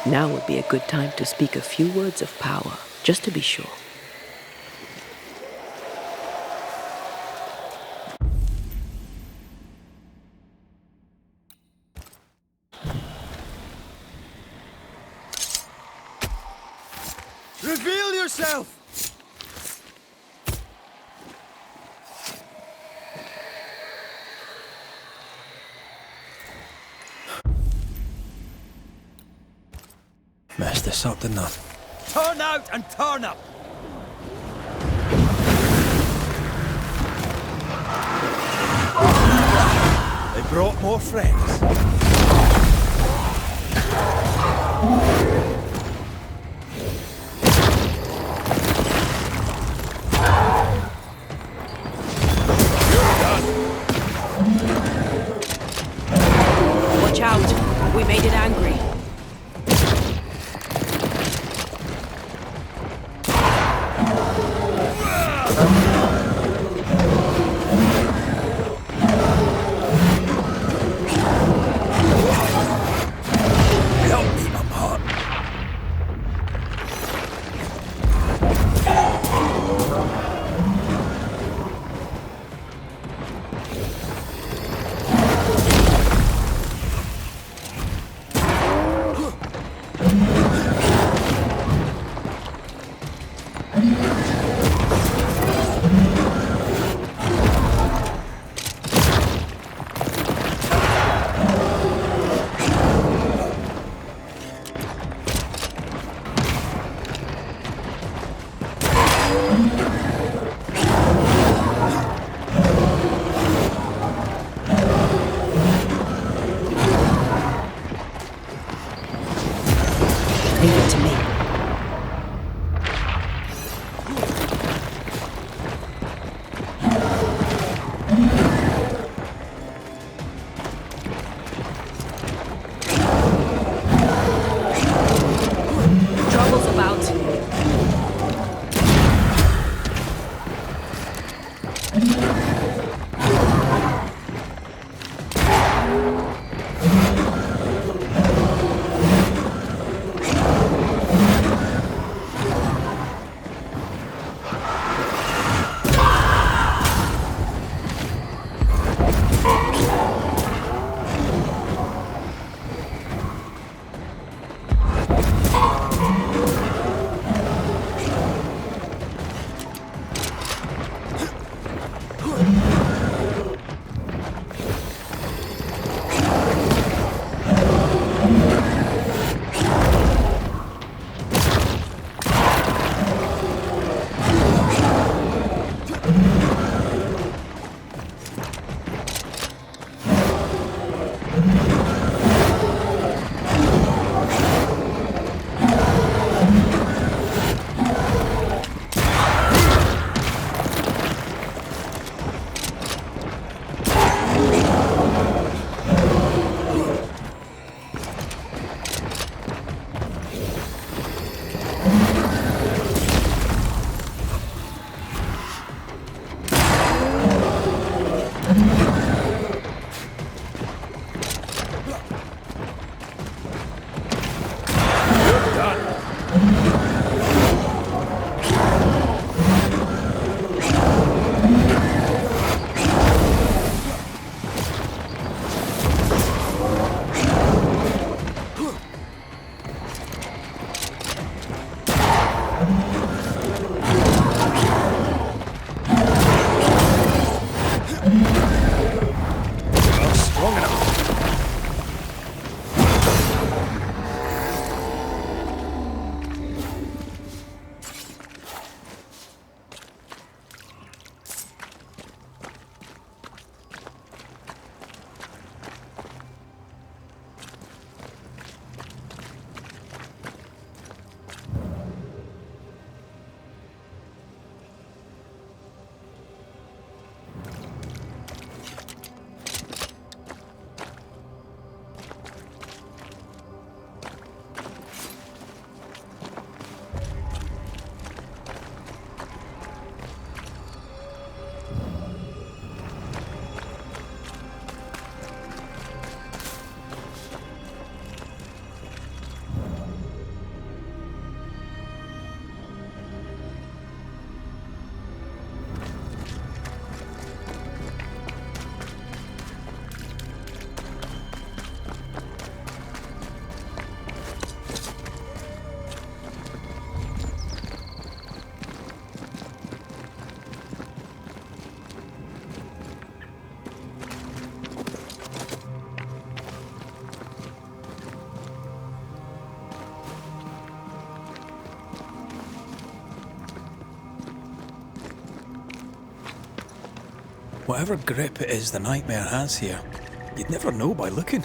Now would be a good time to speak a few words of power, just to be sure. Reveal yourself! Messed this up, didn't I? Turn out and turn up! They brought more friends. Watch out! We made it angry. Help me, I'm hot. Whatever grip it is the nightmare has here, you'd never know by looking.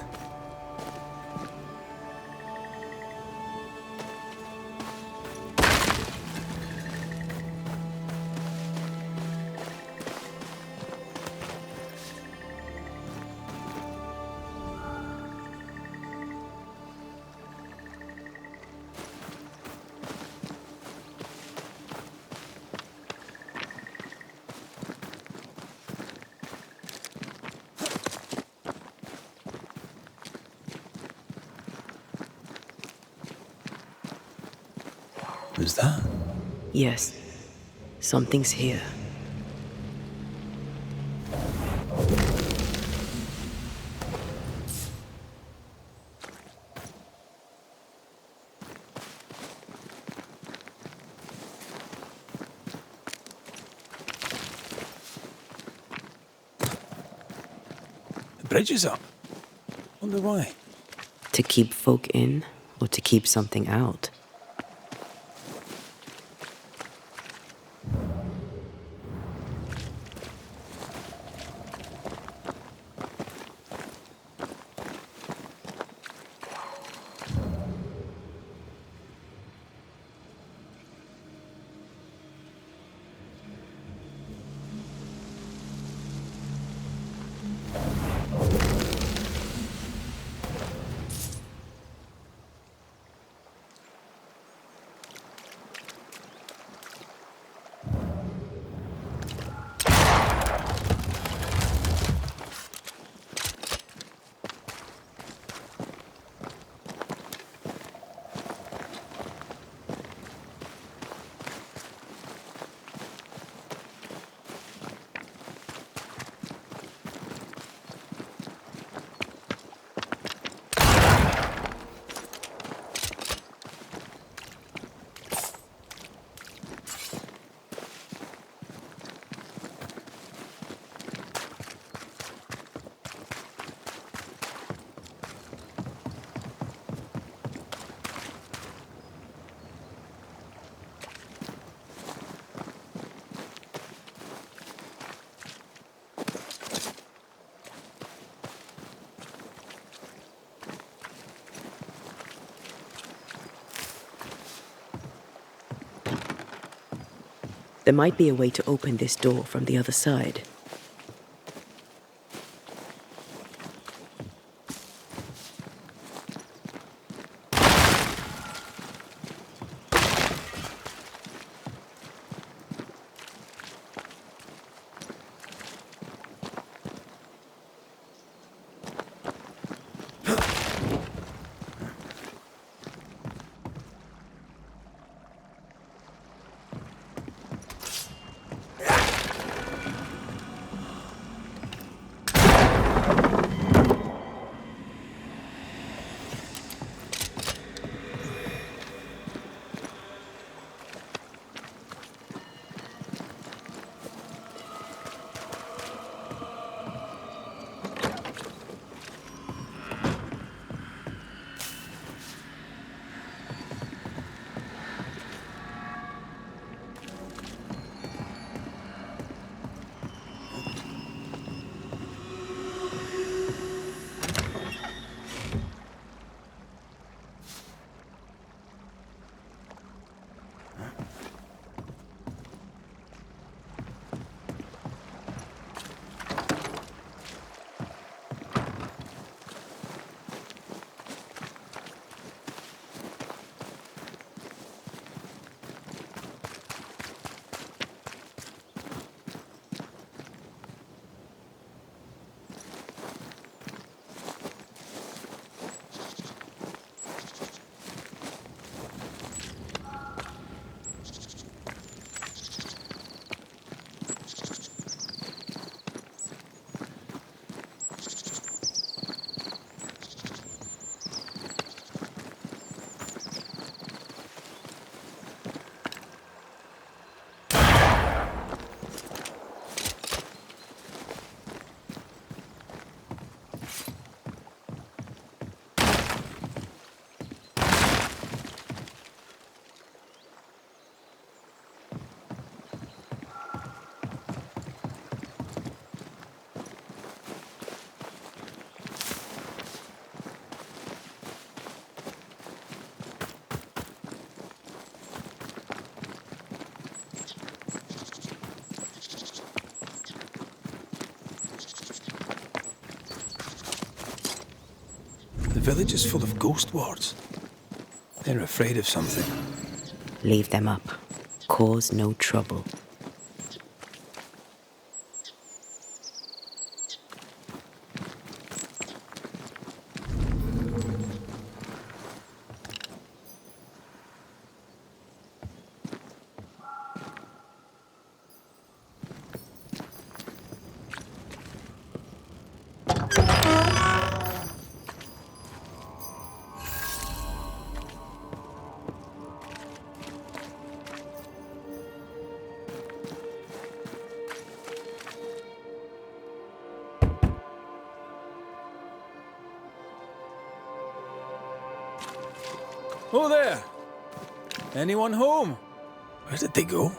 Who's that? Yes, something's here. The bridge is up. Wonder why. To keep folk in, or to keep something out? There might be a way to open this door from the other side. village is full of ghost wards. They're afraid of something. Leave them up. Cause no trouble. Oh there! Anyone home? Where did they go?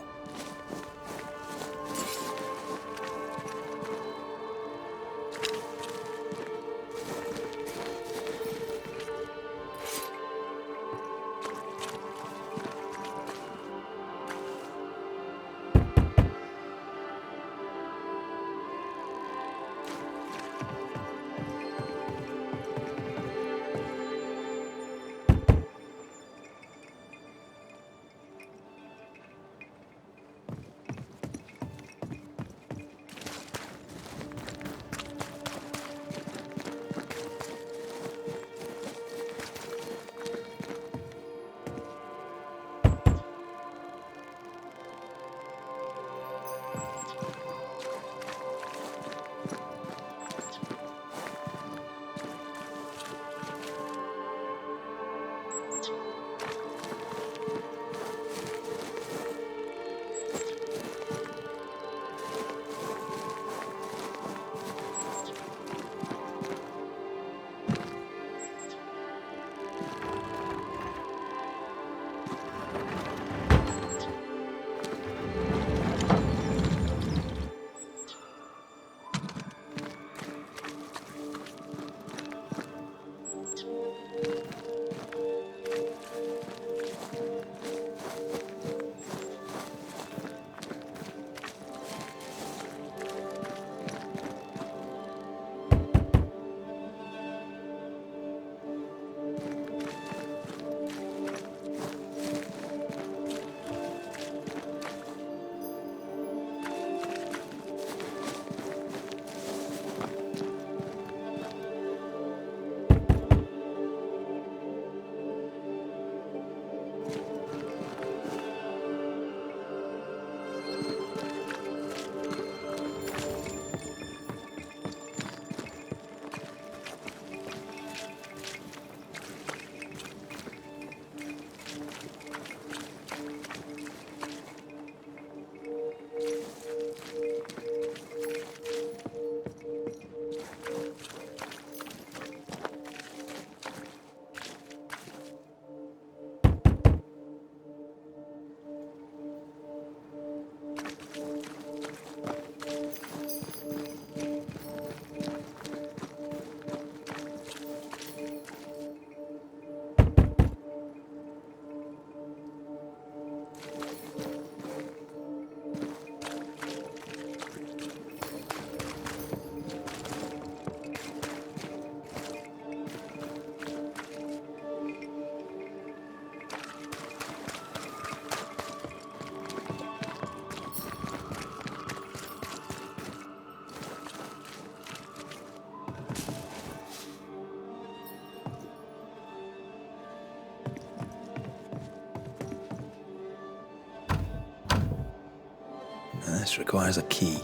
This requires a key.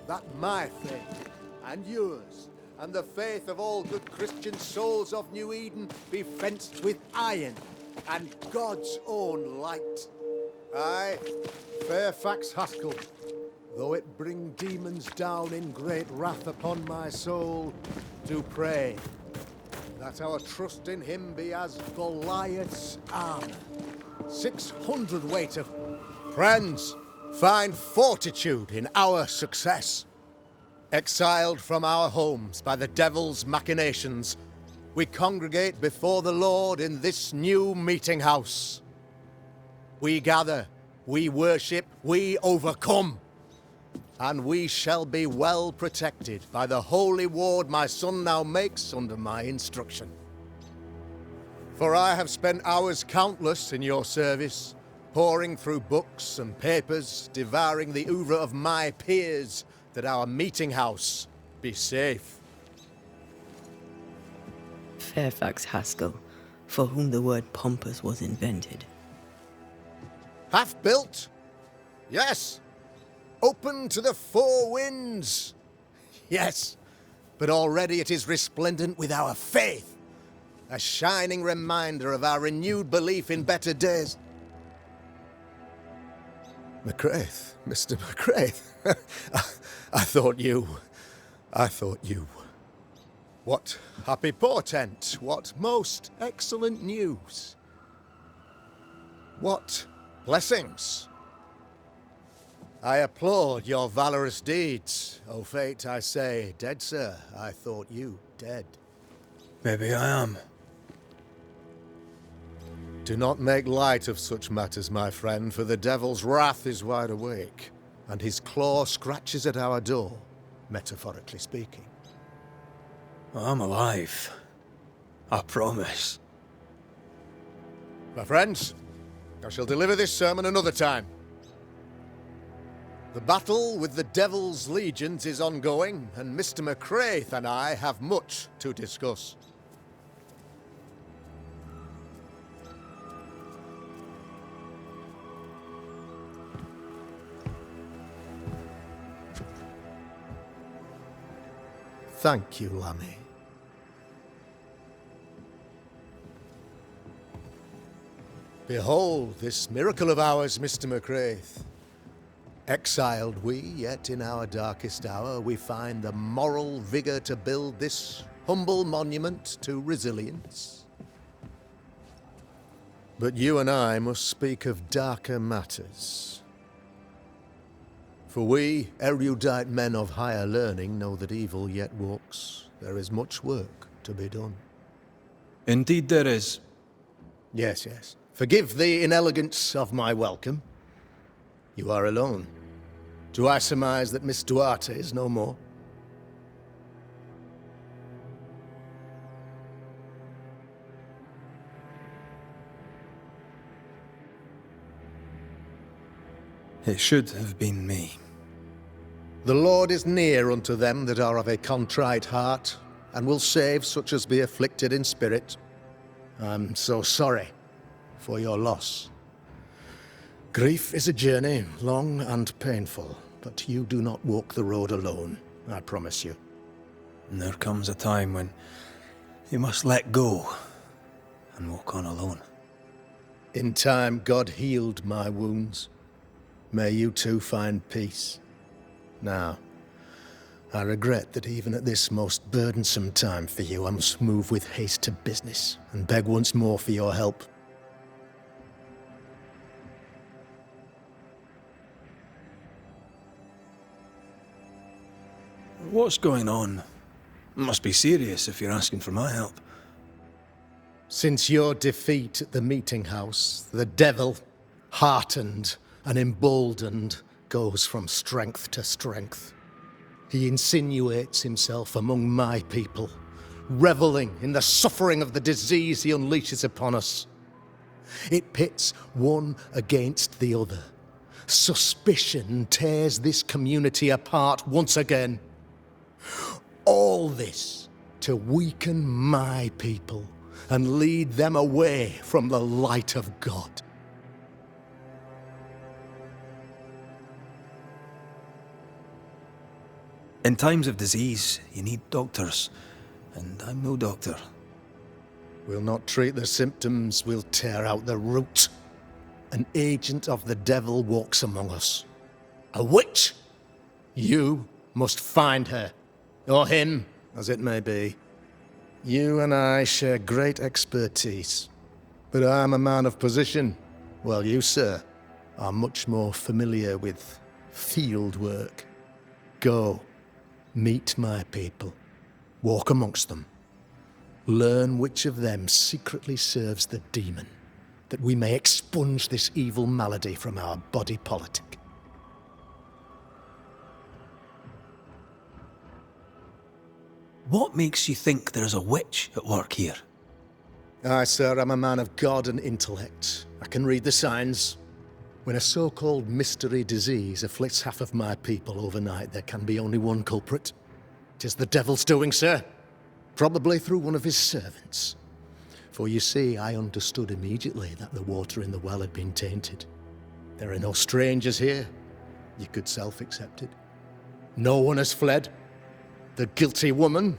that my faith and yours and the faith of all good Christian souls of New Eden be fenced with iron and God's own light. I, Fairfax Haskell, though it bring demons down in great wrath upon my soul, do pray that our trust in him be as Goliath's armor. 600 weight of... Friends, find fortitude in our success. Exiled from our homes by the devil's machinations, we congregate before the Lord in this new meeting house. We gather, we worship, we overcome. And we shall be well protected by the holy ward my son now makes under my instruction. For I have spent hours countless in your service, poring through books and papers, devouring the oeuvre of my peers, that our meeting house be safe. Fairfax Haskell, for whom the word pompous was invented. Half built? Yes. Open to the four winds? Yes. But already it is resplendent with our faith. A shining reminder of our renewed belief in better days. McCraith, Mr. McCraith. I thought you. What happy portent, what most excellent news. What blessings. I applaud your valorous deeds. O fate, I say, dead sir, I thought you dead. Maybe I am. Do not make light of such matters, my friend, for the devil's wrath is wide awake, and his claw scratches at our door, metaphorically speaking. I'm alive. I promise. My friends, I shall deliver this sermon another time. The battle with the devil's legions is ongoing, and Mr. McCraith and I have much to discuss. Thank you, Lammy. Behold this miracle of ours, Mr. McCraith. Exiled we, yet in our darkest hour we find the moral vigor to build this humble monument to resilience. But you and I must speak of darker matters. For we, erudite men of higher learning, know that evil yet walks. There is much work to be done. Indeed there is. Yes, yes. Forgive the inelegance of my welcome. You are alone. Do I surmise that Miss Duarte is no more? It should have been me. The Lord is near unto them that are of a contrite heart, and will save such as be afflicted in spirit. I'm so sorry for your loss. Grief is a journey, long and painful, but you do not walk the road alone, I promise you. And there comes a time when you must let go and walk on alone. In time, God healed my wounds. May you too find peace. Now, I regret that even at this most burdensome time for you, I must move with haste to business and beg once more for your help. What's going on? It must be serious if you're asking for my help. Since your defeat at the meeting house, the devil, heartened and emboldened, goes from strength to strength. He insinuates himself among my people, reveling in the suffering of the disease he unleashes upon us. It pits one against the other. Suspicion tears this community apart once again. All this to weaken my people and lead them away from the light of God. In times of disease, you need doctors, and I'm no doctor. We'll not treat the symptoms, we'll tear out the root. An agent of the devil walks among us. A witch! You must find her. Or him, as it may be. You and I share great expertise. But I'm a man of position, while you, sir, are much more familiar with field work. Go, meet my people. Walk amongst them. Learn which of them secretly serves the demon, that we may expunge this evil malady from our body politic. What makes you think there's a witch at work here? Aye, sir, I'm a man of God and intellect. I can read the signs. When a so-called mystery disease afflicts half of my people overnight, there can be only one culprit. 'Tis the devil's doing, sir. Probably through one of his servants. For you see, I understood immediately that the water in the well had been tainted. There are no strangers here. You could self-accept it. No one has fled. The guilty woman,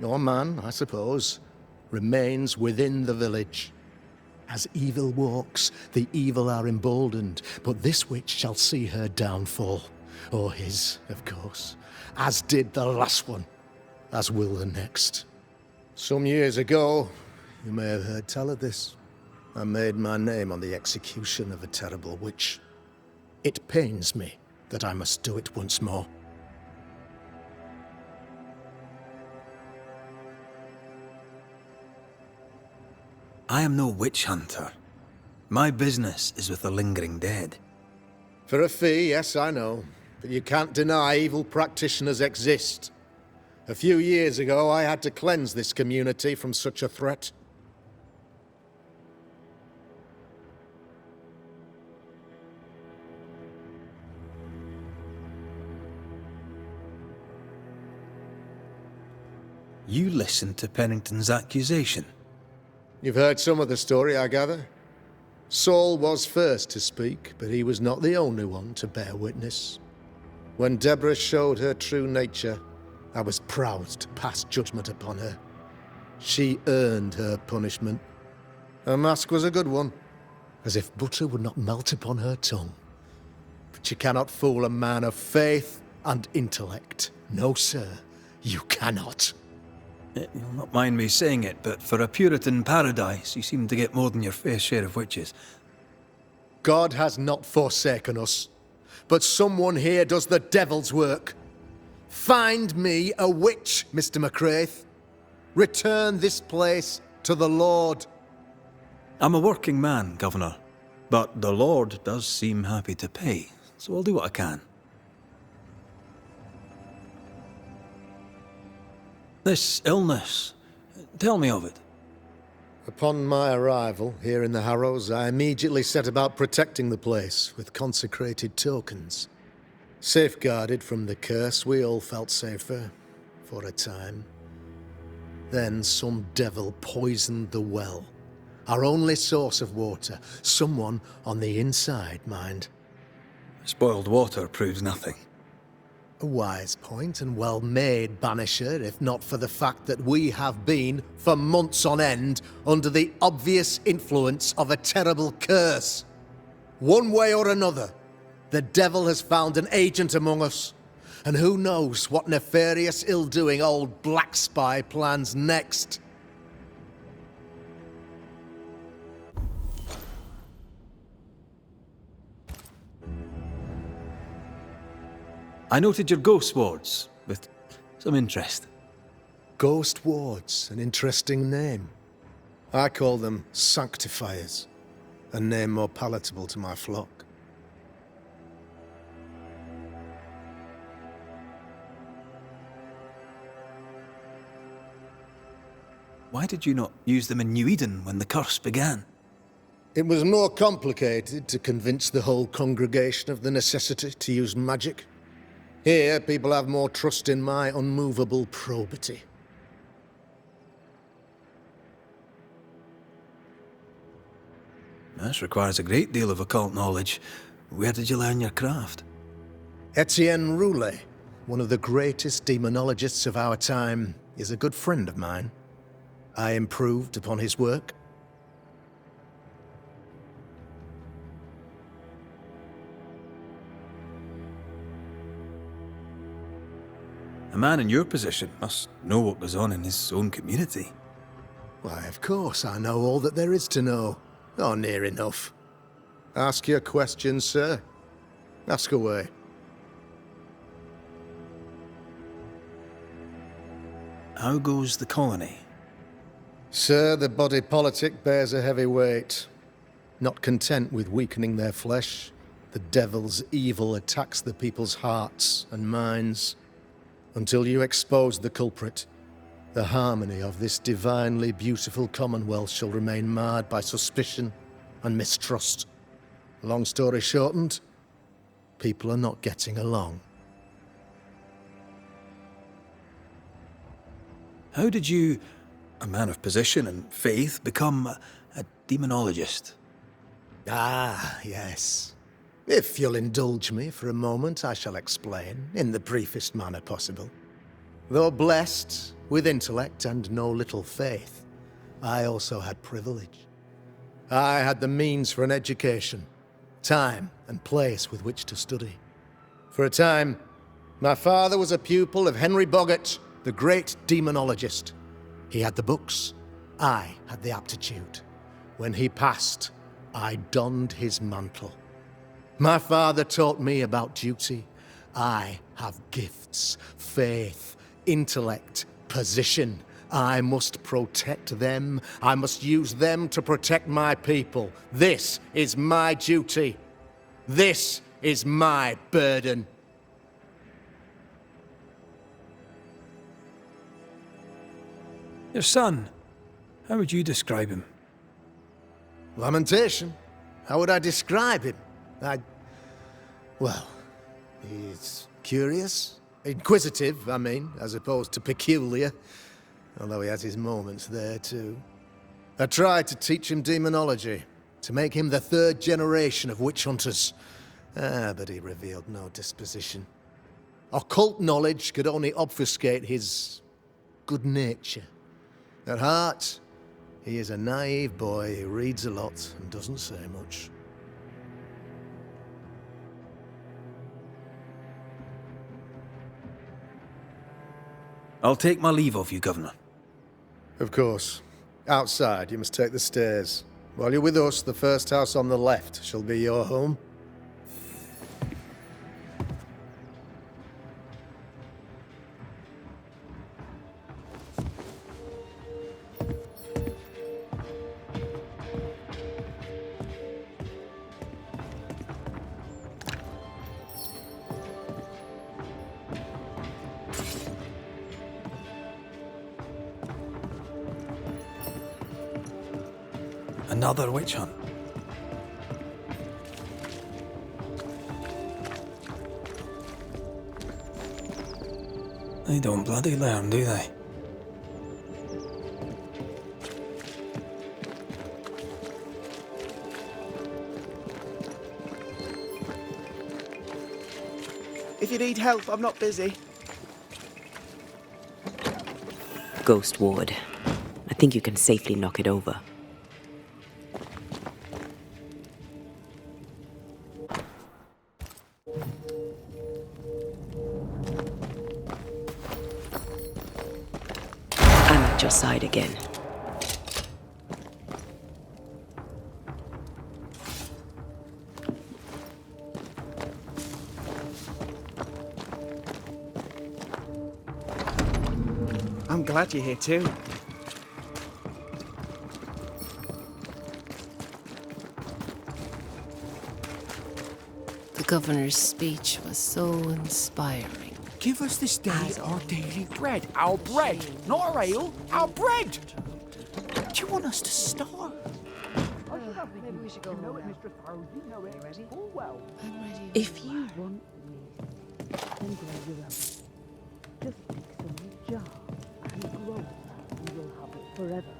or man, I suppose, remains within the village. As evil walks, the evil are emboldened, but this witch shall see her downfall. Or his, of course. As did the last one. As will the next. Some years ago, you may have heard tell of this, I made my name on the execution of a terrible witch. It pains me that I must do it once more. I am no witch hunter. My business is with the lingering dead. For a fee, yes, I know. But you can't deny evil practitioners exist. A few years ago, I had to cleanse this community from such a threat. You listened to Pennington's accusation. You've heard some of the story, I gather. Saul was first to speak, but he was not the only one to bear witness. When Deborah showed her true nature, I was proud to pass judgment upon her. She earned her punishment. Her mask was a good one, as if butter would not melt upon her tongue. But you cannot fool a man of faith and intellect. No, sir, you cannot. You'll not mind me saying it, but for a Puritan paradise, you seem to get more than your fair share of witches. God has not forsaken us, but someone here does the devil's work. Find me a witch, Mr. McCraith. Return this place to the Lord. I'm a working man, Governor, but the Lord does seem happy to pay, so I'll do what I can. This illness, tell me of it. Upon my arrival here in the Harrows, I immediately set about protecting the place with consecrated tokens. Safeguarded from the curse, we all felt safer, for a time. Then some devil poisoned the well, our only source of water. Someone on the inside, mind. Spoiled water proves nothing. A wise point and well made, Banisher, if not for the fact that we have been, for months on end, under the obvious influence of a terrible curse. One way or another, the devil has found an agent among us, and who knows what nefarious ill-doing old Black Spy plans next. I noted your ghost wards with some interest. Ghost wards, an interesting name. I call them sanctifiers, a name more palatable to my flock. Why did you not use them in New Eden when the curse began? It was more complicated to convince the whole congregation of the necessity to use magic. Here, people have more trust in my unmovable probity. This requires a great deal of occult knowledge. Where did you learn your craft? Etienne Roulet one of the greatest demonologists of our time, is a good friend of mine. I improved upon his work. A man in your position must know what goes on in his own community. Why, of course, I know all that there is to know. Or near enough. Ask your questions, sir. Ask away. How goes the colony? Sir, the body politic bears a heavy weight. Not content with weakening their flesh, the devil's evil attacks the people's hearts and minds. Until you expose the culprit, the harmony of this divinely beautiful commonwealth shall remain marred by suspicion and mistrust. Long story shortened, people are not getting along. How did you, a man of position and faith, become a demonologist? Ah, yes. If you'll indulge me for a moment, I shall explain, in the briefest manner possible. Though blessed with intellect and no little faith, I also had privilege. I had the means for an education, time and place with which to study. For a time, my father was a pupil of Henry Boggart, the great demonologist. He had the books, I had the aptitude. When he passed, I donned his mantle. My father taught me about duty. I have gifts, faith, intellect, position. I must protect them. I must use them to protect my people. This is my duty. This is my burden. Your son, how would you describe him? Lamentation? How would I describe him? Well, he's curious. Inquisitive, I mean, as opposed to peculiar. Although he has his moments there, too. I tried to teach him demonology, to make him the third generation of witch hunters. But he revealed no disposition. Occult knowledge could only obfuscate his good nature. At heart, he is a naive boy who reads a lot and doesn't say much. I'll take my leave of you, Governor. Of course. Outside, you must take the stairs. While you're with us, the first house on the left shall be your home. Another witch hunt. They don't bloody learn, do they? If you need help, I'm not busy. Ghost Ward. I think you can safely knock it over. I'm at your side again. I'm glad you're here too. The governor's speech was so inspiring. Give us this day our daily bread. Our bread, not our ale, our bread! Do you want us to starve? Maybe we should go home now. I'm ready. I'm ready. If you want yeast, then grow your own. Just stick some in a jar and grow it, and you'll have it forever.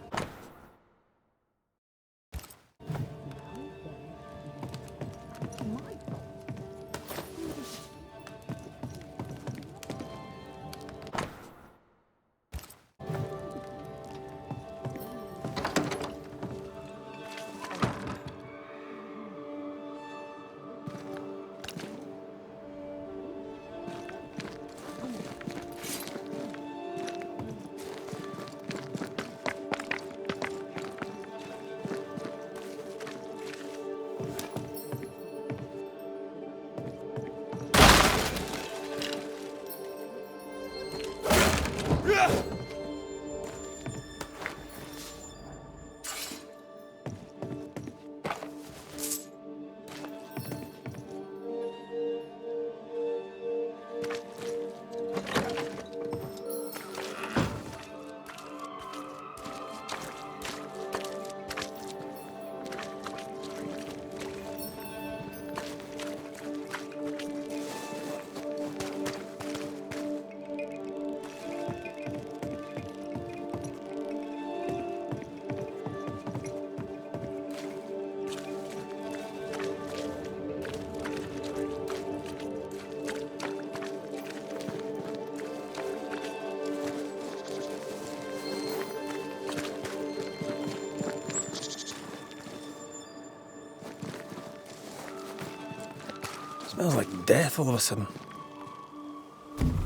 Smells like death all of a sudden.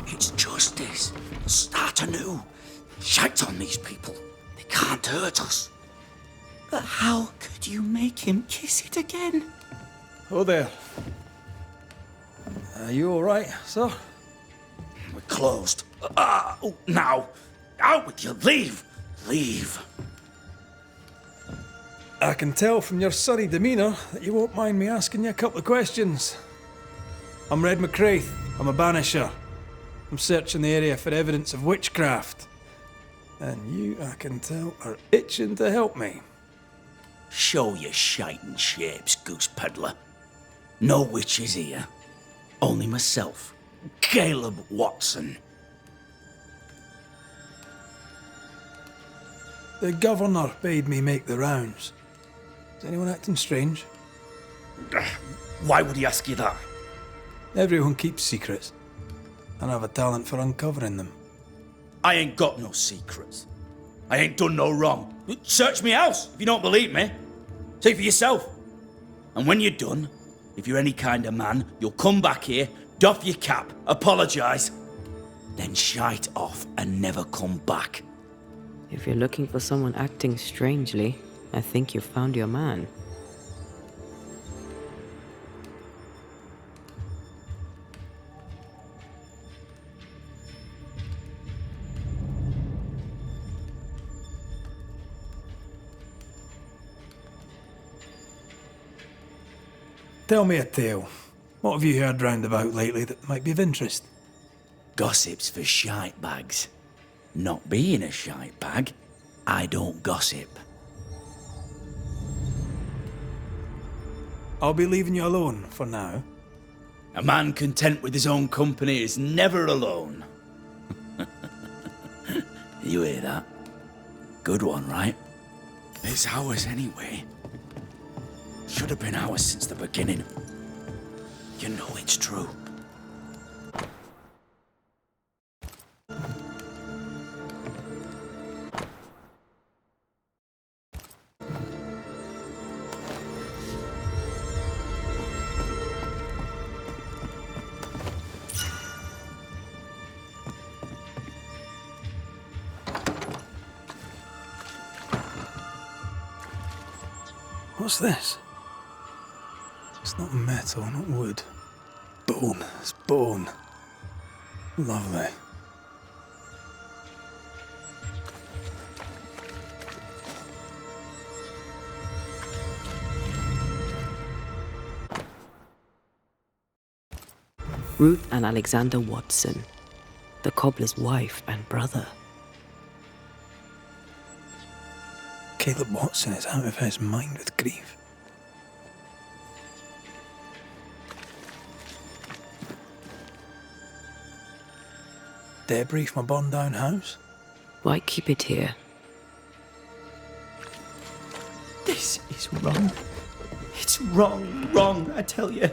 It's justice. Start anew. Shite on these people. They can't hurt us. But how could you make him kiss it again? Oh there. Are you alright, sir? We're closed. Now. Out with you. Leave. Leave. I can tell from your sunny demeanour that you won't mind me asking you a couple of questions. I'm Red McCraith. I'm a banisher. I'm searching the area for evidence of witchcraft. And you, I can tell, are itching to help me. Show your shiting shapes, goose peddler. No witches here. Only myself, Caleb Watson. The governor bade me make the rounds. Is anyone acting strange? Why would he ask you that? Everyone keeps secrets, and I have a talent for uncovering them. I ain't got no secrets. I ain't done no wrong. Search me house if you don't believe me. See for yourself. And when you're done, if you're any kind of man, you'll come back here, doff your cap, apologise, then shite off and never come back. If you're looking for someone acting strangely, I think you've found your man. Tell me a tale. What have you heard round about lately that might be of interest? Gossip's for shite bags. Not being a shite bag, I don't gossip. I'll be leaving you alone for now. A man content with his own company is never alone. You hear that? Good one, right? It's ours anyway. Should have been ours since the beginning. You know it's true. What's this? It's not metal, not wood. Bone. It's bone. Lovely. Ruth and Alexander Watson, the cobbler's wife and brother. Caleb Watson is out of his mind with grief. Debris from a burned down house? Why keep it here? This is wrong. It's wrong, I tell you.